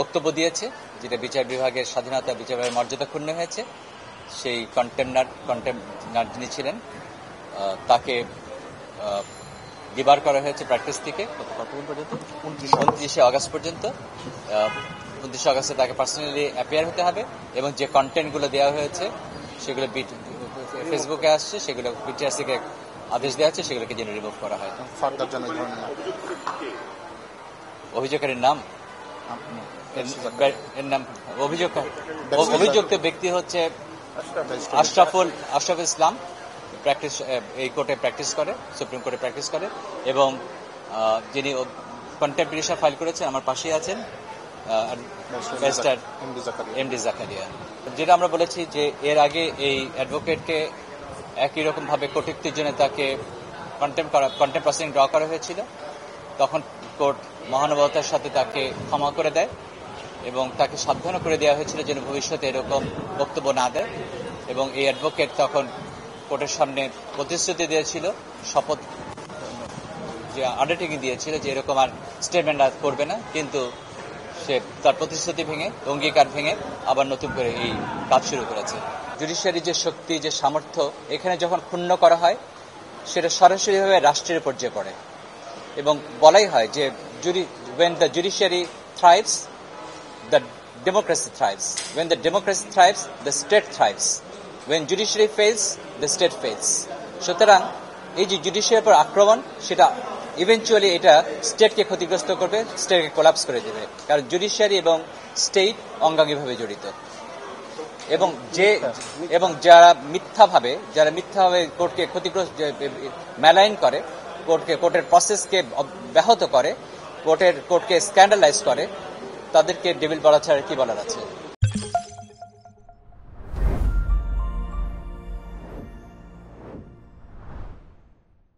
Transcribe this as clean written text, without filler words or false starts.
বক্তব্য দিয়েছে, যেটা বিচার বিভাগের স্বাধীনতা, বিচার বিভাগের মর্যাদা ক্ষুণ্ণ হয়েছে। সেই কন্টেমনার যিনি ছিলেন তাকে ডিবার করা হয়েছে প্র্যাকটিস থেকে কতদিন পর্যন্ত, 29শে আগস্ট পর্যন্ত। 29শে আগস্টে তাকে পার্সোনালি অ্যাপিয়ার হতে হবে এবং যে কন্টেন্টগুলো দেওয়া হয়েছে সেগুলো ফেসবুকে আসছে, সেগুলো বিটিআরসিকে আদেশ দেওয়া হচ্ছে সেগুলোকে যেন রিমুভ করা হয়। অভিযোগকারীর নাম, এর নাম অভিযুক্ত ব্যক্তি হচ্ছে আশরাফুল ইসলাম। প্র্যাকটিস এই কোর্টে প্র্যাকটিস করে, সুপ্রিম কোর্টে প্র্যাকটিস করে এবং যিনি কন্টেম্প পিটিশন ফাইল করেছেন আমার পাশেই আছেন ব্যারিস্টার এমডি জাকারিয়া। যেটা আমরা বলেছি যে এর আগে এই অ্যাডভোকেটকে একই রকম ভাবে কটূক্তির জন্য তাকে কন্টেম্প প্রসিডিং ড্র করা হয়েছিল। তখন কোর্ট মহানুভবতার সাথে তাকে ক্ষমা করে দেয় এবং তাকে সাবধানও করে দেওয়া হয়েছিল যেন ভবিষ্যতে এরকম বক্তব্য না দেয়। এবং এই অ্যাডভোকেট তখন কোর্টের সামনে প্রতিশ্রুতি দিয়েছিল, শপথ যে আন্ডারটেকিং দিয়েছিল যে এরকম আর স্টেটমেন্ট আর করবে না, কিন্তু সে তার প্রতিশ্রুতি ভেঙে, অঙ্গীকার ভেঙে আবার নতুন করে এই কাজ শুরু করেছে। জুডিশিয়ারি যে শক্তি, যে সামর্থ্য এখানে যখন ক্ষুণ্ণ করা হয় সেটা সরাসরিভাবে রাষ্ট্রের পর্যায়ে পড়ে এবং বলাই হয় যে when the judiciary thrives, the democracy thrives. When the democracy thrives, the state thrives. When judiciary fails, the state fails. সুতরাং এই যে জুডিশিয়ারির উপর আক্রমণ, সেটা ইভেনচুয়ালি এটা স্টেটকে ক্ষতিগ্রস্ত করবে, স্টেটকে কোলাপস করে দেবে, কারণ জুডিশিয়ারি এবং স্টেট অঙ্গাঙ্গিভাবে জড়িত। এবং যারা মিথ্যাভাবে কোর্টকে ক্ষতিগ্রস্ত, মেলাইন করে, কোর্টের প্রসেসকে ব্যাহত করে, কোর্টকে স্ক্যান্ডালাইজ করে, তাদেরকে ডেভিল বলা ছাড়া কি বলার আছে।